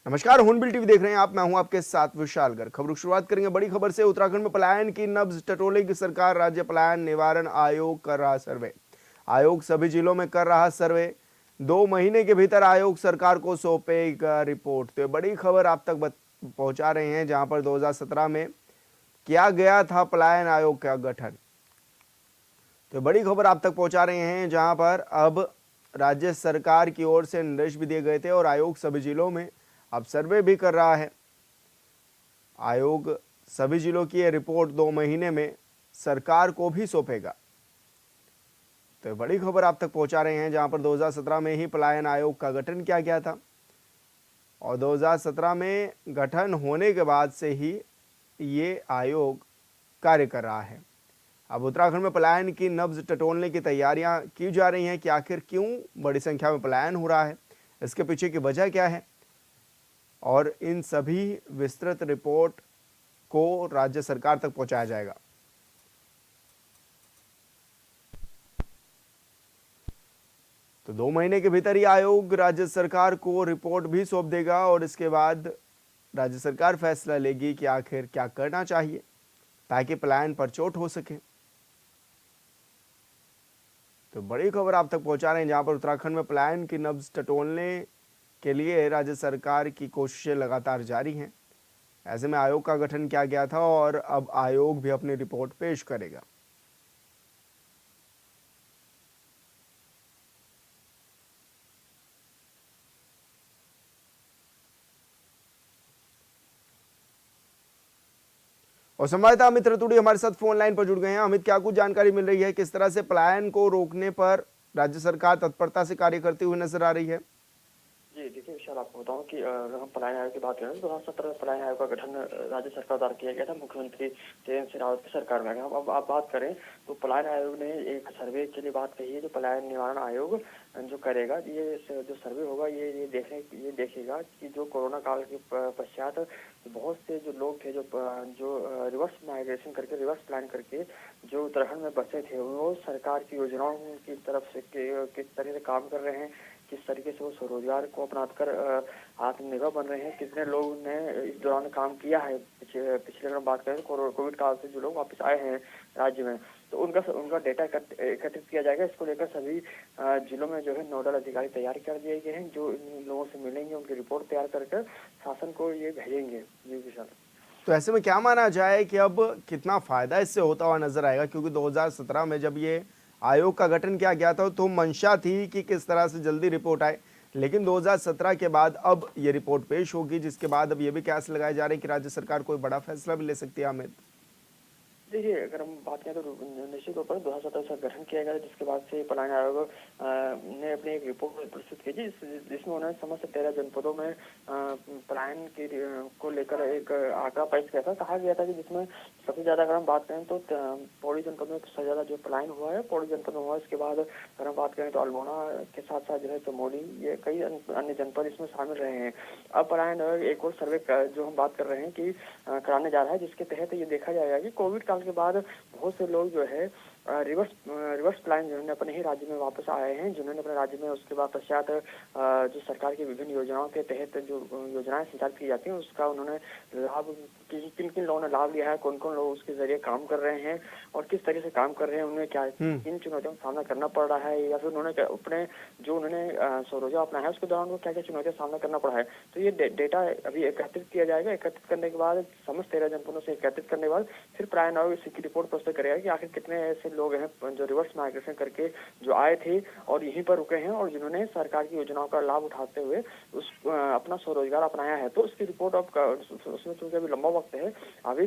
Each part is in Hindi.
नमस्कार, हॉर्नबिल टीवी देख रहे हैं आप। मैं हूं आपके साथ विशाल गर्ग। खबरों की शुरुआत करेंगे बड़ी खबर से। उत्तराखंड में पलायन की नब्ज टटोलेगी सरकार। राज्य पलायन निवारण आयोग कर रहा सर्वे। आयोग सभी जिलों में कर रहा सर्वे। 2 महीने के भीतर आयोग सरकार को सौंपेगा रिपोर्ट। तो ये बड़ी खबर आप तक पहुंचा रहे हैं, जहां पर 2017 में किया गया था पलायन आयोग का गठन। तो बड़ी खबर आप तक पहुंचा रहे हैं, जहां पर अब राज्य सरकार की ओर से निर्देश भी दिए गए थे और आयोग सभी जिलों में अब सर्वे भी कर रहा है। आयोग सभी जिलों की ये रिपोर्ट 2 महीने में सरकार को भी सौंपेगा। तो बड़ी खबर आप तक पहुंचा रहे हैं, जहां पर 2017 में ही पलायन आयोग का गठन किया गया था और 2017 में गठन होने के बाद से ही ये आयोग कार्य कर रहा है। अब उत्तराखंड में पलायन की नब्ज टटोलने की तैयारियां की जा रही हैं कि आखिर क्यों बड़ी संख्या में पलायन हो रहा है, इसके पीछे की वजह क्या है, और इन सभी विस्तृत रिपोर्ट को राज्य सरकार तक पहुंचाया जाएगा। तो 2 महीने के भीतर ही आयोग राज्य सरकार को रिपोर्ट भी सौंप देगा और इसके बाद राज्य सरकार फैसला लेगी कि आखिर क्या करना चाहिए ताकि पलायन पर चोट हो सके। तो बड़ी खबर आप तक पहुंचा रहे हैं, जहां पर उत्तराखंड में पलायन की नब्ज टटोलने के लिए राज्य सरकार की कोशिशें लगातार जारी हैं। ऐसे में आयोग का गठन किया गया था और अब आयोग भी अपनी रिपोर्ट पेश करेगा। और संवाददाता अमित रतूड़ी हमारे साथ फोन लाइन पर जुड़ गए हैं। अमित, क्या कुछ जानकारी मिल रही है, किस तरह से पलायन को रोकने पर राज्य सरकार तत्परता से कार्य करती हुई नजर आ रही है? जी देखिए विशाल, आपको बताऊं कि अगर हम पलायन आयोग की बात करें तो 2017 पलायन आयोग का गठन राज्य सरकार द्वारा किया गया था, मुख्यमंत्री त्रिवेंद्र सिंह रावत की सरकार में। हम अब आप बात करें तो पलायन आयोग ने एक सर्वे के लिए बात कही है, जो पलायन निवारण आयोग जो करेगा, ये जो सर्वे होगा ये देखेगा कि जो कोरोना काल के पश्चात बहुत से जो लोग थे, जो रिवर्स माइग्रेशन करके, रिवर्स प्लान करके जो उत्तराखंड में बसे थे, वो सरकार की योजनाओं की तरफ से किस तरह से काम कर रहे हैं, किस तरीके से वो स्वरोजगार को अपनाकर आत्मनिर्भर बन रहे हैं, कितने लोगों ने इस दौरान काम किया है। पिछले अगर हम बात करें तो कोविड काल से जो लोग वापस आए हैं राज्य में, तो उनका डेटा एकत्रित किया जाएगा। इसको लेकर सभी जिलों में जो है नोडल अधिकारी तैयार कर दिए गए हैं, जो इन लोगों से मिलेंगे, उनकी रिपोर्ट तैयार करके शासन को ये भेजेंगे। जी विशाल। तो ऐसे में क्या माना जाए कि अब कितना फायदा इससे होता हुआ नजर आएगा, क्योंकि 2017 में जब ये आयोग का गठन किया गया था तो मंशा थी कि किस तरह से जल्दी रिपोर्ट आए, लेकिन 2017 के बाद अब ये रिपोर्ट पेश होगी, जिसके बाद अब ये भी कयास लगाए जा रहे हैं कि राज्य सरकार कोई बड़ा फैसला भी ले सकती है। अमित, देखिए अगर हम बात करें तो निश्चित तौर पर 2017 से गठन किया गया, जिसके बाद से पलायन आयोग ने अपनी एक रिपोर्ट प्रस्तुत की, जिसमें उन्होंने समस्त 13 जनपदों में पलायन को लेकर एक आंकड़ा पेश किया था। कहा गया था कि जिसमें सबसे ज्यादा अगर हम बात करें तो पौड़ी जनपद में सबसे ज्यादा जो पलायन हुआ है पौड़ी जनपद में हुआ। इसके बाद अगर हम बात करें तो अल्मोड़ा के साथ साथ जो है चमोली, ये कई अन्य जनपद इसमें शामिल रहे हैं। अब पलायन आयोग एक और सर्वे जो हम बात कर रहे हैं कि कराने जा रहा है, जिसके तहत ये देखा जाएगा कि कोविड काल के बाद बहुत से लोग जो है रिवर्स प्लान जिन्होंने अपने ही राज्य में वापस आए हैं, जिन्होंने अपने राज्य में उसके बाद पश्चात जो सरकार की विभिन्न योजनाओं के तहत जो योजनाएं संचालित की जाती हैं, उसका उन्होंने लाभ, किन किन लोगों ने लाभ लिया है, कौन कौन लोग उसके जरिए काम कर रहे हैं और किस तरह से काम कर रहे हैं, उन्हें क्या किन चुनौतियों का सामना करना पड़ रहा है, या फिर उन्होंने अपने जो उन्होंने स्वरोजगार अपनाया है उसके दौरान वो क्या क्या चुनौतियों का सामना करना पड़ा है। तो ये डेटा अभी एकत्रित किया जाएगा। एकत्रित करने के बाद समस्त 13 जनपदों से एकत्रित करने के बाद फिर पलायन आयोग इसकी रिपोर्ट प्रस्तुत करेगा कि आखिर कितने ऐसे लोग हैं जो रिवर्स माइग्रेशन करके जो आए थे और यहीं पर रुके हैं और जिन्होंने सरकार की योजनाओं का लाभ उठाते हुए अपना स्वरोजगार अपनाया है। तो उसकी रिपोर्ट अब उसमें चूंकि अभी लंबा वक्त है, अभी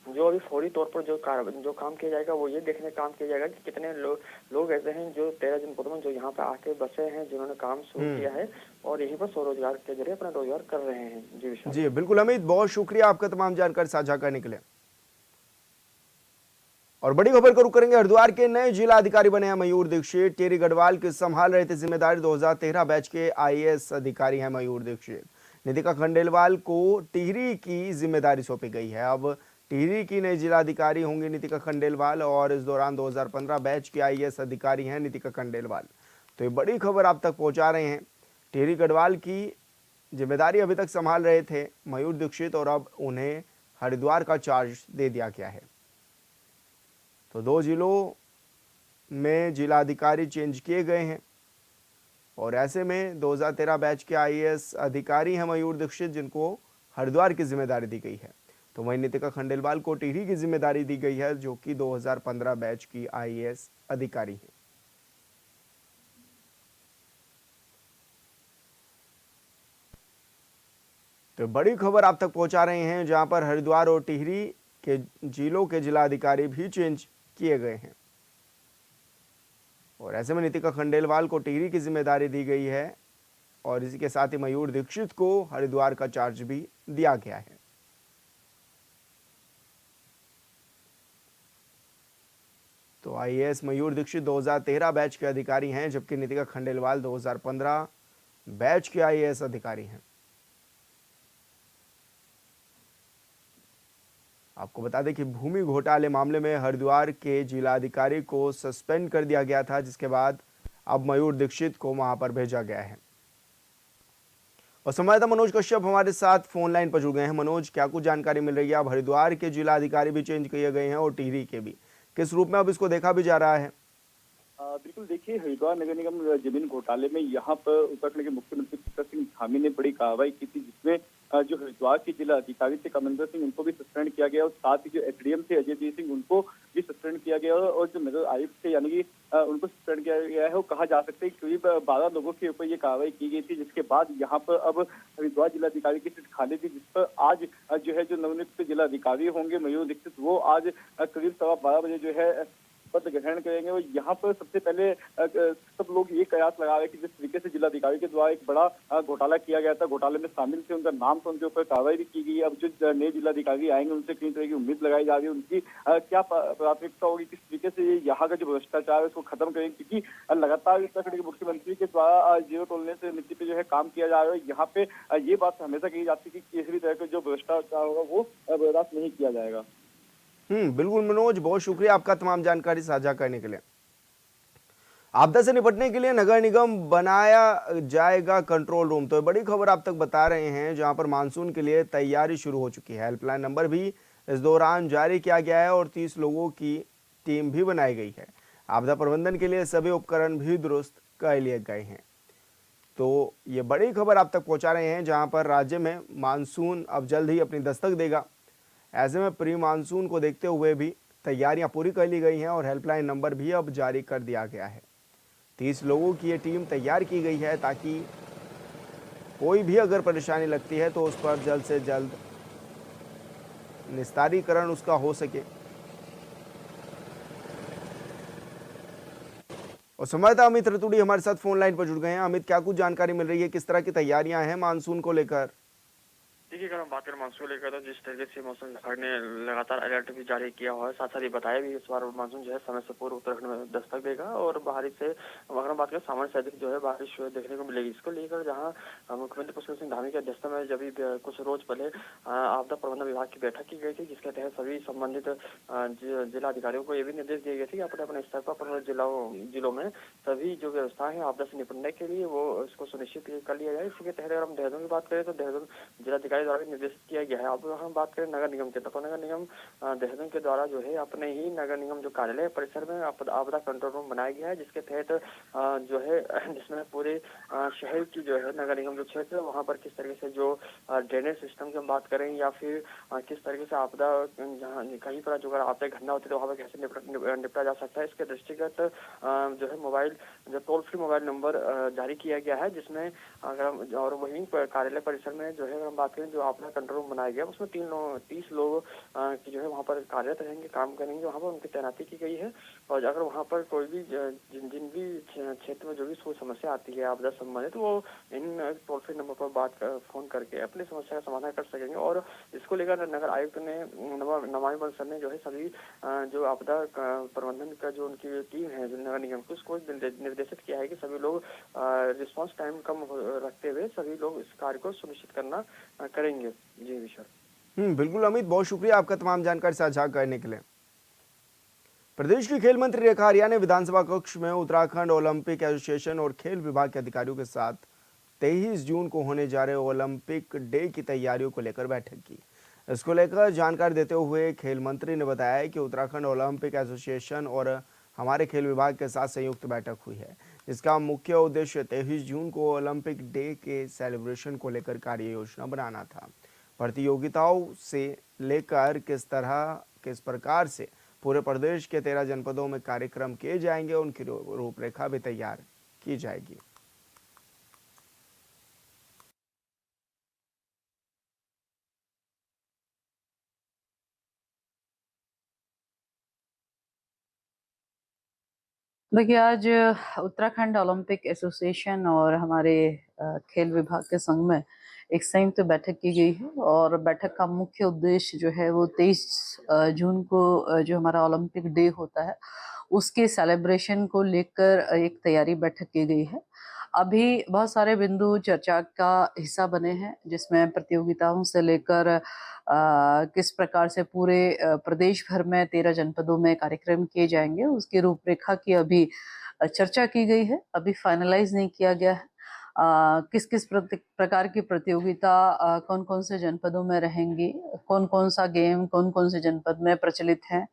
जो अभी फौरी तौर पर जो काम किया जाएगा वो ये देखने का काम किया जाएगा कि कितने लोग ऐसे हैं जो 13 जनपदों में जो यहाँ पे आके बसे हैं, जिन्होंने काम शुरू किया है और यहीं पर स्वरोजगार के जरिए अपना रोजगार कर रहे हैं। जी विशाल। जी बिल्कुल अमित, बहुत शुक्रिया आपका तमाम जानकारी साझा करने के लिए। और बड़ी खबर का रुख करेंगे। हरिद्वार के नए जिला अधिकारी बने हैं मयूर दीक्षित। टेरी गढ़वाल के संभाल रहे थे जिम्मेदारी। 2013 बैच के आईएएस अधिकारी हैं मयूर दीक्षित। नितिका खंडेलवाल को टिहरी की जिम्मेदारी सौंपी गई है। अब टिहरी की नई जिलाधिकारी होंगी नितिका खंडेलवाल और इस दौरान 2015 बैच के आईएएस अधिकारी हैं नितिका खंडेलवाल। तो ये बड़ी खबर आप तक पहुंचा रहे हैं। टिहरी गढ़वाल की जिम्मेदारी अभी तक संभाल रहे थे मयूर दीक्षित और अब उन्हें हरिद्वार का चार्ज दे दिया गया है। तो 2 जिलों में जिलाधिकारी चेंज किए गए हैं और ऐसे में 2013 बैच के आईएएस अधिकारी हैं मयूर दीक्षित, जिनको हरिद्वार की जिम्मेदारी दी गई है। तो वहीं नितिका खंडेलवाल को टिहरी की जिम्मेदारी दी गई है, जो कि 2015 बैच की आईएएस अधिकारी हैं। तो बड़ी खबर आप तक पहुंचा रहे हैं, जहां पर हरिद्वार और टिहरी के जिलों के जिलाधिकारी भी चेंज किए गए हैं और ऐसे में नितिका खंडेलवाल को टिहरी की जिम्मेदारी दी गई है और इसी के साथ ही मयूर दीक्षित को हरिद्वार का चार्ज भी दिया गया है। तो आईएएस मयूर दीक्षित 2013 बैच के अधिकारी हैं, जबकि नितिका खंडेलवाल 2015 बैच के आईएएस अधिकारी हैं। आपको बता दें कि भूमि घोटाले मामले में हरिद्वार के जिलाधिकारी को सस्पेंड कर दिया गया था, जिसके बाद अब मयूर दीक्षित को वहां पर भेजा गया है। और संवाददाता मनोज कश्यप हमारे साथ फोन लाइन पर जुड़ गए हैं। मनोज, क्या कुछ जानकारी मिल रही है? अब हरिद्वार के जिलाधिकारी भी चेंज किए गए हैं और टिहरी के भी, किस रूप में अब इसको देखा भी जा रहा है? बिल्कुल, देखिए, हरिद्वार नगर निगम जमीन घोटाले में यहाँ पर उत्तराखंड के मुख्यमंत्री पुष्कर सिंह धामी ने बड़ी कार्रवाई की थी, जिसमें जो हरिद्वार के जिला अधिकारी थे कमलेंद्र सिंह, उनको भी सस्पेंड किया गया और साथ ही जो एसडीएम थे अजय सिंह, उनको भी सस्पेंड किया गया और जो नगर आयुक्त थे यानी कि उनको सस्पेंड किया गया है। वो कहा जा सकता है करीब 12 लोगों के ऊपर ये कार्रवाई की गई थी, जिसके बाद यहाँ पर अब हरिद्वार जिलाधिकारी की सीट खाली थी, जिस पर आज जो है जो नवनियुक्त जिलाधिकारी होंगे मयूर दीक्षित, वो आज करीब 12:15 बजे जो है पद ग्रहण करेंगे। और यहाँ पर सबसे पहले सब लोग ये कयास लगा रहे हैं कि जिस तरीके से जिलाधिकारी के द्वारा एक बड़ा घोटाला किया गया था, घोटाले में शामिल थे, उनका नाम था, उनके ऊपर कार्रवाई भी की गई है। अब जो नए जिलाधिकारी आएंगे उनसे कई तरह की उम्मीद लगाई जा रही है, उनकी क्या प्राथमिकता होगी, किस तरीके से यहाँ का जो भ्रष्टाचार है उसको खत्म करेंगे, क्योंकि लगातार उत्तराखंड के मुख्यमंत्री के द्वारा जीरो टॉलरेंस नीति पे जो है काम किया जा रहा है। यहाँ पे ये बात हमेशा कही जाती है कि किसी भी तरह का जो भ्रष्टाचार होगा वो बर्दाश्त नहीं किया जाएगा। बिल्कुल मनोज, बहुत शुक्रिया आपका तमाम जानकारी साझा करने के लिए। आपदा से निपटने के लिए नगर निगम बनाया जाएगा कंट्रोल रूम। तो बड़ी खबर आप तक बता रहे हैं, जहां पर मानसून के लिए तैयारी शुरू हो चुकी है। हेल्पलाइन नंबर भी इस दौरान जारी किया गया है और 30 लोगों की टीम भी बनाई गई है। आपदा प्रबंधन के लिए सभी उपकरण भी दुरुस्त कर लिए गए हैं। तो ये बड़ी खबर आप तक पहुंचा रहे हैं, जहां पर राज्य में मानसून अब जल्द ही अपनी दस्तक देगा। ऐसे में प्री मानसून को देखते हुए भी तैयारियां पूरी कर ली गई हैं और हेल्पलाइन नंबर भी अब जारी कर दिया गया है। 30 लोगों की ये टीम तैयार की गई है, ताकि कोई भी अगर परेशानी लगती है तो उस पर जल्द से जल्द निस्तारीकरण उसका हो सके। और संवाददाता अमित रतूड़ी हमारे साथ फोन लाइन पर जुड़ गए हैं। अमित, क्या कुछ जानकारी मिल रही है, किस तरह की तैयारियां हैं मानसून को लेकर? देखिए, अगर हम बात करें मानसून को लेकर, तो जिस तरीके से मौसम विभाग ने लगातार अलर्ट भी जारी किया हुआ है, साथ साथ ये बताया भी इस बार मानसून जो है समय से पूर्व उत्तराखंड में दस्तक देगा और बाहरी से अगर हम बात करें सामान्य से अधिक जो है बारिश देखने को मिलेगी। इसको लेकर जहां मुख्यमंत्री पुष्कर सिंह धामी की अध्यक्षता में जब कुछ रोज पहले आपदा प्रबंधन विभाग की बैठक की गई थी, जिसके तहत सभी संबंधित जिला अधिकारियों को ये भी निर्देश दिए गए थे कि अपने अपने स्तर पर अपने जिलों में सभी जो व्यवस्था है आपदा से निपटने के लिए वो इसको सुनिश्चित कर लिया जाए। इसी के तहत अगर हम देहरादून की बात करें तो देहरादून जिलाधिकारी द्वारा भी निर्देशित किया गया है। अब हम बात करें नगर निगम की, तो नगर निगम देहरादून के द्वारा जो है अपने ही नगर निगम जो कार्यालय परिसर में आपदा कंट्रोल रूम बनाया गया है, जिसके तहत जो है जिसमें पूरे शहर की जो है नगर निगम जो क्षेत्र है वहाँ पर किस तरीके से जो ड्रेनेज सिस्टम की हम बात करें या फिर किस तरीके से आपदा जहाँ कहीं पर जो अगर आपदा घटना होती है तो वहाँ पर कैसे निपटा जा सकता है, इसके दृष्टिगत जो है मोबाइल जो टोल फ्री मोबाइल नंबर जारी किया गया है, जिसमें अगर हम और वहीं कार्यालय परिसर में जो है अगर हम बात करें जो आपदा कंट्रोल रूम बनाया गया उसमें 30 लोग की जो है वहाँ पर कार्यरत रहेंगे, काम करेंगे, वहाँ पर उनकी तैनाती की गई है। और अगर वहाँ पर कोई भी जिन भी क्षेत्र में जो भी कोई समस्या आती है आपदा संबंधित, तो वो इन टोल फ्री नंबर पर फोन करके अपनी समस्या का समाधान कर सकेंगे। और इसको लेकर नगर आयुक्त ने नमामि बंसल ने जो है सभी जो आपदा प्रबंधन का जो उनकी टीम है जो नगर निगम की, उसको निर्देशित किया है कि सभी लोग रिस्पांस टाइम कम रखते हुए सभी लोग इस कार्य को सुनिश्चित करेंगे। जी विशाल। बिल्कुल अमित, बहुत शुक्रिया आपका तमाम जानकारी साझा करने के लिए। प्रदेश की खेल मंत्री रेखा आर्या ने विधानसभा कक्ष में उत्तराखंड ओलंपिक एसोसिएशन और खेल विभाग के अधिकारियों के साथ 23 जून को होने जा रहे ओलंपिक डे की तैयारियों को लेकर बैठक की। इसको लेकर जानकारी देते हुए खेल मंत्री ने बताया कि उत्तराखंड ओलंपिक एसोसिएशन और हमारे खेल विभाग के साथ संयुक्त बैठक हुई है, जिसका मुख्य उद्देश्य 23 जून को ओलंपिक डे के सेलिब्रेशन को लेकर कार्य योजना बनाना था। प्रतियोगिताओं से लेकर किस प्रकार से पूरे प्रदेश के 13 जनपदों में कार्यक्रम किए जाएंगे, उनकी रूपरेखा भी तैयार की जाएगी। देखिए, आज उत्तराखंड ओलंपिक एसोसिएशन और हमारे खेल विभाग के संग में एक संयुक्त बैठक की गई है और बैठक का मुख्य उद्देश्य जो है वो 23 जून को जो हमारा ओलंपिक डे होता है उसके सेलिब्रेशन को लेकर एक तैयारी बैठक की गई है। अभी बहुत सारे बिंदु चर्चा का हिस्सा बने हैं, जिसमें प्रतियोगिताओं से लेकर किस प्रकार से पूरे प्रदेश भर में 13 जनपदों में कार्यक्रम किए जाएंगे, उसकी रूपरेखा की अभी चर्चा की गई है। अभी फाइनलाइज नहीं किया गया है किस किस प्रकार की प्रतियोगिता कौन कौन से जनपदों में रहेंगी, कौन कौन सा गेम कौन कौन से जनपद में प्रचलित है,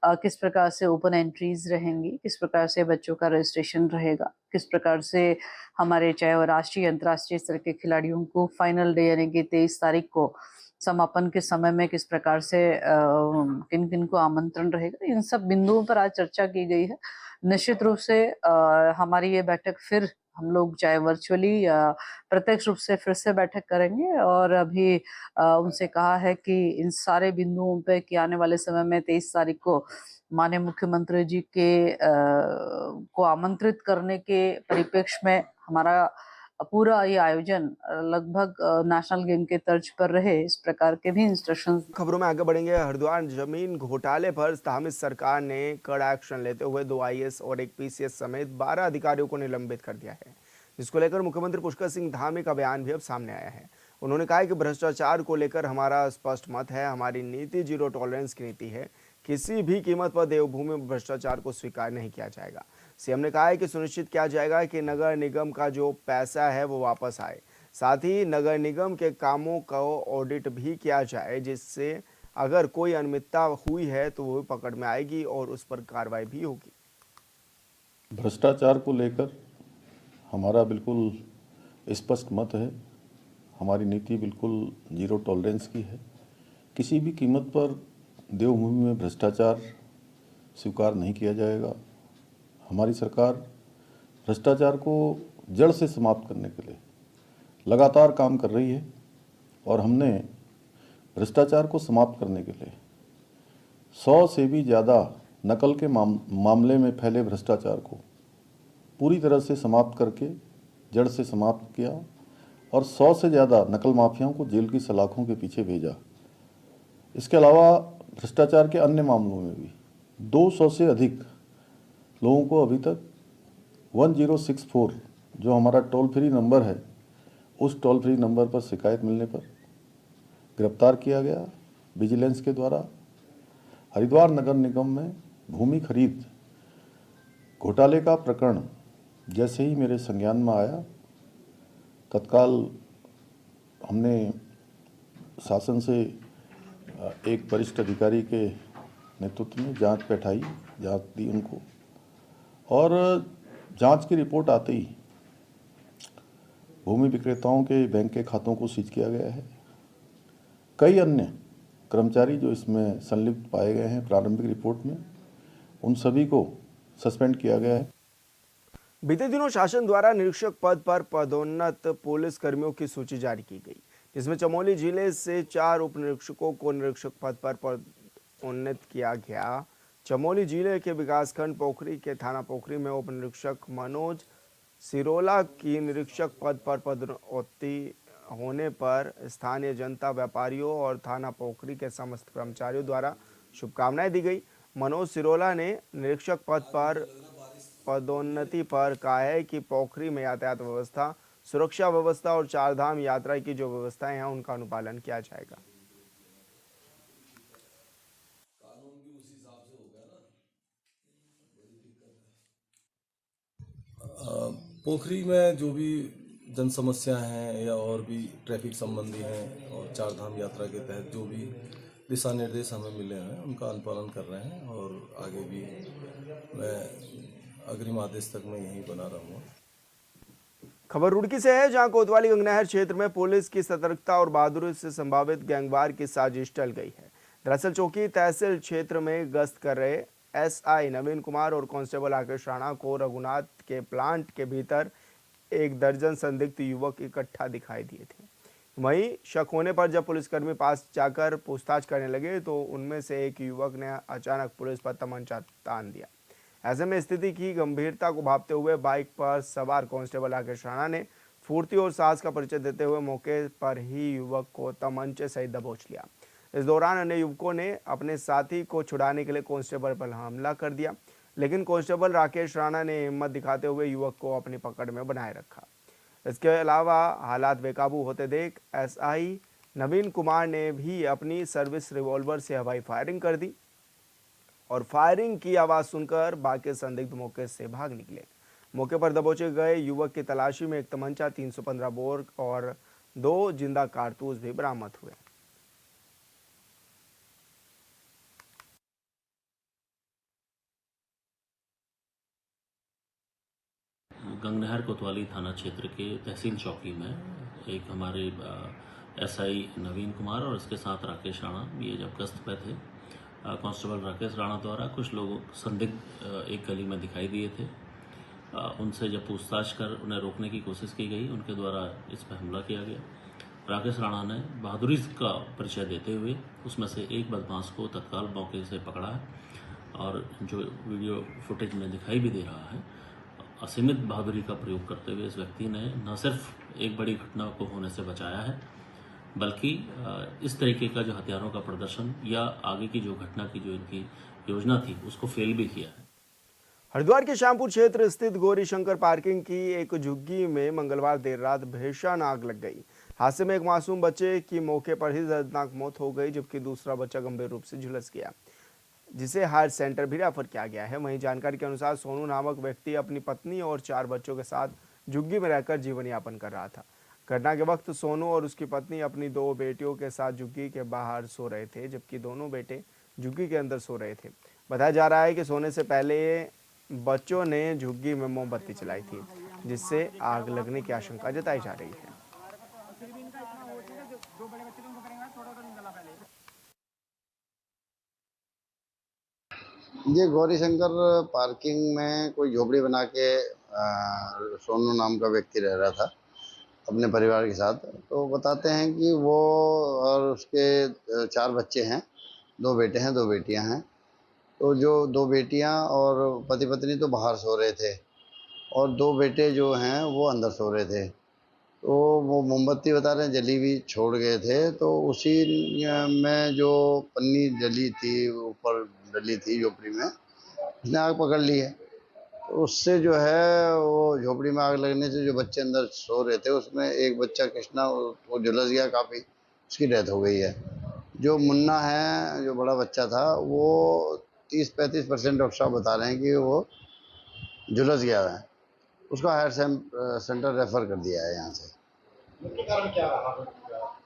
किस प्रकार से ओपन एंट्रीज रहेंगी, किस प्रकार से बच्चों का रजिस्ट्रेशन रहेगा, किस प्रकार से हमारे चाहे वो राष्ट्रीय अंतर्राष्ट्रीय स्तर के खिलाड़ियों को फाइनल डे यानी कि 23 तारीख को समापन के समय में किस प्रकार से किन किन को आमंत्रण रहेगा, इन सब बिंदुओं पर आज चर्चा की गई है। निश्चित रूप से हमारी ये बैठक फिर हम लोग चाहे वर्चुअली या प्रत्यक्ष रूप से फिर से बैठक करेंगे और अभी उनसे कहा है कि इन सारे बिंदुओं पे कि आने वाले समय में 23 तारीख को माननीय मुख्यमंत्री जी के को आमंत्रित करने के परिप्रेक्ष्य में हमारा पूरा ये आयोजन लगभग नेशनल गेम के तर्ज पर रहे, इस प्रकार के भी इंस्ट्रक्शंस। खबरों में आगे बढ़ेंगे। हरिद्वार जमीन घोटाले पर स्थापित सरकार ने कड़ा एक्शन लेते हुए 2 आईएएस और 1 पीसीएस समेत 12 अधिकारियों को निलंबित कर दिया है, जिसको लेकर मुख्यमंत्री पुष्कर सिंह धामी का बयान भी अब सामने आया है। उन्होंने कहा है कि भ्रष्टाचार को लेकर हमारा स्पष्ट मत है, हमारी नीति जीरो टॉलरेंस की नीति है, किसी भी कीमत पर देवभूमि में भ्रष्टाचार को स्वीकार नहीं किया जाएगा। सीएम ने कहा है कि सुनिश्चित किया जाएगा कि नगर निगम का जो पैसा है वो वापस आए, साथ ही नगर निगम के कामों का ऑडिट भी किया जाए, जिससे अगर कोई अनियमितता हुई है तो वो पकड़ में आएगी और उस पर कार्रवाई भी होगी। भ्रष्टाचार को लेकर हमारा बिल्कुल स्पष्ट मत है, हमारी नीति बिल्कुल जीरो टॉलरेंस की है। किसी भी कीमत पर देवभूमि में भ्रष्टाचार स्वीकार नहीं किया जाएगा। हमारी सरकार भ्रष्टाचार को जड़ से समाप्त करने के लिए लगातार काम कर रही है और हमने भ्रष्टाचार को समाप्त करने के लिए 100 से भी ज़्यादा नकल के मामले में फैले भ्रष्टाचार को पूरी तरह से समाप्त करके जड़ से समाप्त किया और 100 से ज़्यादा नकल माफियाओं को जेल की सलाखों के पीछे भेजा। इसके अलावा भ्रष्टाचार के अन्य मामलों में भी 200 से अधिक लोगों को अभी तक 1064 जो हमारा टोल फ्री नंबर है, उस टोल फ्री नंबर पर शिकायत मिलने पर गिरफ्तार किया गया विजिलेंस के द्वारा। हरिद्वार नगर निगम में भूमि खरीद घोटाले का प्रकरण जैसे ही मेरे संज्ञान में आया, तत्काल हमने शासन से एक वरिष्ठ अधिकारी के नेतृत्व में जांच बैठाई, जांच दी उनको और जांच की रिपोर्ट आते ही भूमि विक्रेताओं के बैंक के खातों को सीज किया गया है। कई अन्य कर्मचारी जो इसमें संलिप्त पाए गए हैं प्रारंभिक रिपोर्ट में, उन सभी को सस्पेंड किया गया है। बीते दिनों शासन द्वारा निरीक्षक पद पर पदोन्नत पुलिस कर्मियों की सूची जारी की गई, जिसमें चमोली जिले से 4 उप निरीक्षकों को निरीक्षक पद पर पदोन्नत किया गया। चमोली जिले के विकासखंड पोखरी के थाना पोखरी में उप निरीक्षक मनोज सिरोला की निरीक्षक पद पर पदोन्नति होने पर स्थानीय जनता, व्यापारियों और थाना पोखरी के समस्त कर्मचारियों द्वारा शुभकामनाएं दी गई। मनोज सिरोला ने निरीक्षक पद पर पदोन्नति पर कहा है कि पोखरी में यातायात व्यवस्था, सुरक्षा व्यवस्था और 4 धाम यात्रा की जो व्यवस्थाएं हैं उनका अनुपालन किया जाएगा। पोखरी में जो भी जन समस्या हैं या और भी ट्रैफिक संबंधी हैं और चार धाम यात्रा के तहत जो भी दिशा निर्देश हमें मिले हैं उनका अनुपालन कर रहे हैं और आगे भी मैं अग्रिम आदेश तक मैं यहीं बना रहूँगा। खबर रुड़की से है, जहां कोतवाली गंगनहर क्षेत्र में पुलिस की सतर्कता और बहादुरी से संभावित गैंगवार की साजिश टल गई है। दरअसल चौकी तहसील क्षेत्र में गश्त कर रहे एसआई नवीन कुमार और कांस्टेबल राकेश राणा को रघुनाथ के प्लांट के भीतर 1 दर्जन संदिग्ध युवक इकट्ठा दिखाई दिए थे। वहीं शक होने पर जब पुलिसकर्मी पास जाकर पूछताछ करने लगे तो उनमें से एक युवक ने अचानक पुलिस पर तमंचा तान दिया। ऐसे में स्थिति की गंभीरता को भांपते हुए बाइक पर सवार कांस्टेबल राकेश राणा ने फुर्ती और साहस का परिचय देते हुए मौके पर ही युवक को तमंचे सहित दबोच लिया। इस दौरान अन्य युवकों ने अपने साथी को छुड़ाने के लिए कांस्टेबल पर हमला कर दिया, लेकिन कांस्टेबल राकेश राणा ने हिम्मत दिखाते हुए युवक को अपनी पकड़ में बनाए रखा। इसके अलावा हालात बेकाबू होते देख एसआई नवीन कुमार ने भी अपनी सर्विस रिवॉल्वर से हवाई फायरिंग कर दी और फायरिंग की आवाज़ सुनकर बाकी संदिग्ध मौके से भाग निकले। मौके पर दबोचे गए युवक की तलाशी में एक तमंचा, 315 बोर और 2 जिंदा कारतूस भी बरामद हुए। गंगनहर कोतवाली थाना क्षेत्र के तहसील चौकी में एक हमारे एसआई नवीन कुमार और इसके साथ राकेश राणा ये जब गश्त पे थे, कांस्टेबल राकेश राणा द्वारा कुछ लोग संदिग्ध एक गली में दिखाई दिए थे। उनसे जब पूछताछ कर उन्हें रोकने की कोशिश की गई, उनके द्वारा इस पर हमला किया गया। राकेश राणा ने बहादुरी का परिचय देते हुए उसमें से एक बदमाश को तत्काल मौके से पकड़ा है और जो वीडियो फुटेज में दिखाई भी दे रहा है, असीमित बहादुरी का प्रयोग करते हुए इस व्यक्ति ने न सिर्फ एक बड़ी घटना को होने से बचाया है, बल्कि इस तरीके का जो हथियारों का प्रदर्शन या आगे की जो घटना की जो इनकी योजना थी उसको फेल भी किया है। हरिद्वार के श्यामपुर क्षेत्र स्थित गौरी शंकर पार्किंग की एक झुग्गी में मंगलवार देर रात भीषण आग लग गई। हादसे में एक मासूम बच्चे की मौके पर ही दर्दनाक मौत हो गई, जबकि दूसरा बच्चा गंभीर रूप से झुलस गया, जिसे हायर सेंटर भी रेफर किया गया है। वहीं जानकारी के अनुसार सोनू नामक व्यक्ति अपनी पत्नी और 4 बच्चों के साथ झुग्गी में रहकर जीवन यापन कर रहा था। घटना के वक्त सोनू और उसकी पत्नी अपनी 2 बेटियों के साथ झुग्गी के बाहर सो रहे थे, जबकि दोनों बेटे झुग्गी के अंदर सो रहे थे। बताया जा रहा है कि सोने से पहले बच्चों ने झुग्गी में मोमबत्ती जलाई थी, जिससे आग लगने की आशंका जताई जा रही है। ये गौरी शंकर पार्किंग में कोई झोपड़ी बना के सोनू नाम का व्यक्ति रह रहा था अपने परिवार के साथ। तो बताते हैं कि वो और उसके 4 बच्चे हैं, 2 बेटे हैं 2 बेटियां हैं। तो जो 2 बेटियां और पति पत्नी तो बाहर सो रहे थे और 2 बेटे जो हैं वो अंदर सो रहे थे। तो वो मोमबत्ती बता रहे हैं जली हुई छोड़ गए थे, तो उसी में जो पन्नी जली थी ऊपर डली थी झोपड़ी में, उसने आग पकड़ ली है। तो उससे जो है वो झोपड़ी में आग लगने से जो बच्चे अंदर सो रहे थे उसमें एक बच्चा कृष्णा वो झुलस गया काफ़ी, उसकी डेथ हो गई है। जो मुन्ना है जो बड़ा बच्चा था वो 30-35% डॉक्टर साहब बता रहे हैं कि वो झुलस गया है, उसको हायर सेंटर रेफर कर दिया है यहाँ से।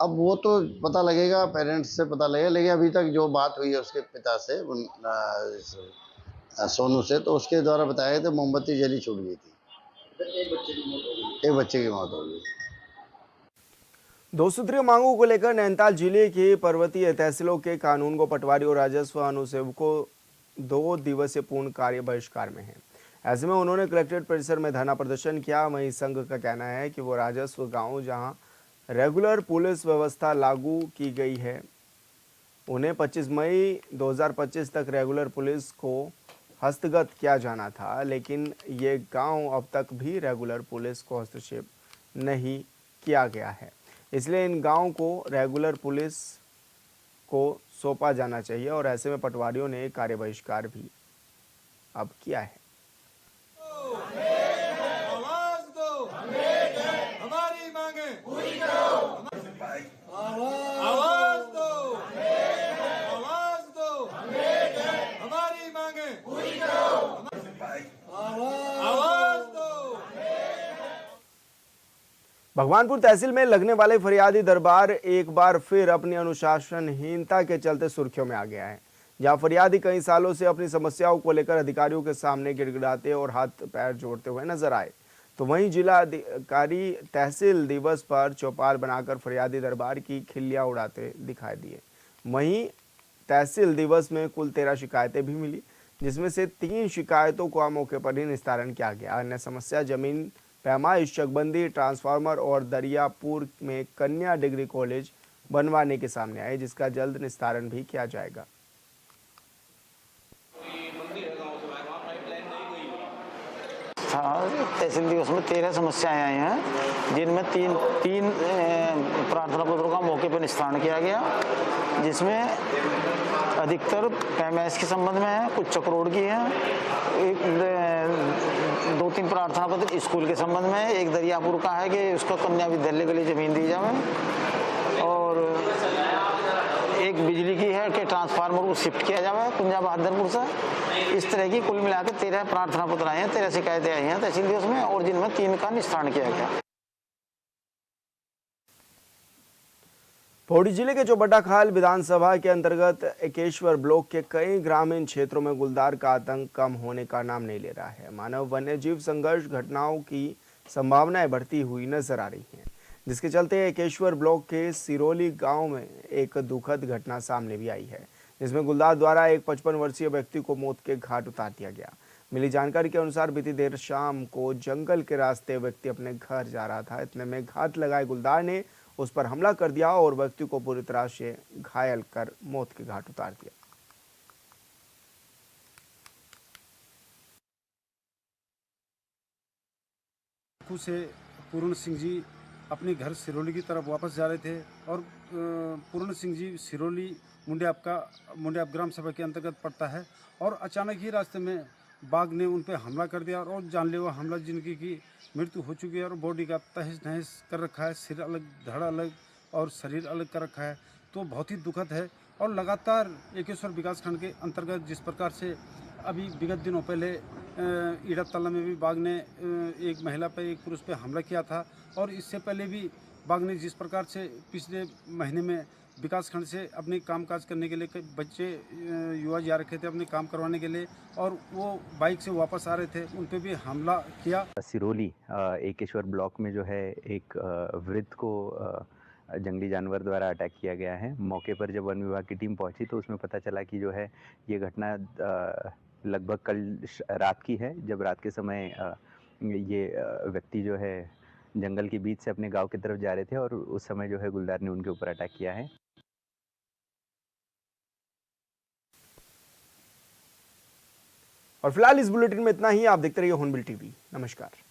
अब वो तो पता लगेगा, पेरेंट्स से पता लगेगा, लेकिन अभी तक जो बात हुई है उसके पिता से सोनू से, तो उसके द्वारा बताया गया तो मोमबत्ती जली छूट गई थी। एक बच्चे की मौत हो गई। 2 सूत्रीय मांगों को लेकर नैनीताल जिले के पर्वतीय तहसीलों के कानूनगो, पटवारी और राजस्व अनुसेवकों 2 दिवसीय पूर्ण कार्य बहिष्कार में हैं। ऐसे में उन्होंने कलेक्ट्रेट परिसर में धरना प्रदर्शन किया। वहीं संघ का कहना है कि वो राजस्व गांव जहां रेगुलर पुलिस व्यवस्था लागू की गई है, उन्हें 25 मई 2025 तक रेगुलर पुलिस को हस्तगत किया जाना था, लेकिन ये गांव अब तक भी रेगुलर पुलिस को हस्तक्षेप नहीं किया गया है। इसलिए इन गांव को रेगुलर पुलिस को सौंपा जाना चाहिए और ऐसे में पटवारियों ने कार्य बहिष्कार भी अब किया है। आवाज दो, हमारी मांगे पूरी करो। आवाज दो, आवाज दो, हमारी मांगे पूरी करो। आवाज दो। भगवानपुर तहसील में लगने वाले फरियादी दरबार एक बार फिर अपनी अनुशासनहीनता के चलते सुर्खियों में आ गया है, जहां फरियादी कई सालों से अपनी समस्याओं को लेकर अधिकारियों के सामने गिड़गिड़ाते और हाथ पैर जोड़ते हुए नजर आए, तो वहीं जिला अधिकारी तहसील दिवस पर चौपाल बनाकर फरियादी दरबार की खिल्लियां उड़ाते दिखाई दिए। वहीं तहसील दिवस में कुल 13 शिकायतें भी मिली, जिसमें से 3 शिकायतों का मौके पर ही निस्तारण किया गया। अन्य समस्या जमीन पैमाइश, चकबंदी, ट्रांसफार्मर और दरियापुर में कन्या डिग्री कॉलेज बनवाने के सामने आए, जिसका जल्द निस्तारण भी किया जाएगा। तहसील दिवस में 13 समस्याएं आई हैं, जिनमें तीन प्रार्थना पत्रों का मौके पर निस्तारण किया गया, जिसमें अधिकतर पैमाइश के संबंध में है, कुछ चक्रोड़ की है, 2-3 प्रार्थना पत्र स्कूल के संबंध में है, एक दरियापुर का है कि उसको कन्या विद्यालय के लिए जमीन दी जाए, और एक बिजली की है कि ट्रांसफार्मर को शिफ्ट किया जाए कुंजा बहादुरपुर से। इस तरह की कुल मिलाकर 13 प्रार्थना पत्र आए हैं, 13 शिकायतें आई हैं तहसील दिवस में, और जिनमें 3 का निस्तारण किया गया। पौड़ी जिले के चौबट्टाखाल विधानसभा के अंतर्गत एकेश्वर ब्लॉक के कई ग्रामीण क्षेत्रों में गुलदार का आतंक कम होने का नाम नहीं ले रहा है। मानव वन्यजीव संघर्ष घटनाओं की संभावनाएं बढ़ती हुई नजर आ रही हैं, जिसके चलते एकेश्वर ब्लॉक के सिरोली गांव में एक दुखद घटना सामने भी आई है, जिसमें गुलदार द्वारा एक 55 वर्षीय व्यक्ति को मौत के घाट उतार दिया गया। मिली जानकारी के अनुसार बीती देर शाम को जंगल के रास्ते व्यक्ति अपने घर जा रहा था, इतने में घात लगाए गुलदार ने उस पर हमला कर दिया और व्यक्ति को पूरी तरह से घायल कर मौत के घाट उतार दिया। से पूर्ण सिंह जी अपने घर सिरोली की तरफ वापस जा रहे थे, और पूर्ण सिंह जी सिरोली मुंडियाप ग्राम सभा के अंतर्गत पड़ता है, और अचानक ही रास्ते में बाघ ने उन पर हमला कर दिया और जानलेवा हमला, जिनकी की मृत्यु हो चुकी है और बॉडी का तहस नहस कर रखा है, सिर अलग, धड़ अलग और शरीर अलग कर रखा है। तो बहुत ही दुखद है। और लगातार एकेश्वर विकासखंड के अंतर्गत जिस प्रकार से अभी विगत दिनों पहले ईड़तला में भी बाघ ने एक महिला पर एक पुरुष पर हमला किया था, और इससे पहले भी बाघ ने जिस प्रकार से पिछले महीने में विकासखंड से अपने कामकाज करने के लिए कई बच्चे युवा जा रखे थे अपने काम करवाने के लिए, और वो बाइक से वापस आ रहे थे, उन पे भी हमला किया। सिरोली एकेश्वर ब्लॉक में जो है एक वृद्ध को जंगली जानवर द्वारा अटैक किया गया है। मौके पर जब वन विभाग की टीम पहुंची तो उसमें पता चला कि जो है ये घटना लगभग कल रात की है, जब रात के समय ये व्यक्ति जो है जंगल के बीच से अपने गांव की तरफ जा रहे थे, और उस समय जो है गुलदार ने उनके ऊपर अटैक किया है। और फिलहाल इस बुलेटिन में इतना ही। आप देखते रहिए हॉर्नबिल टीवी। नमस्कार।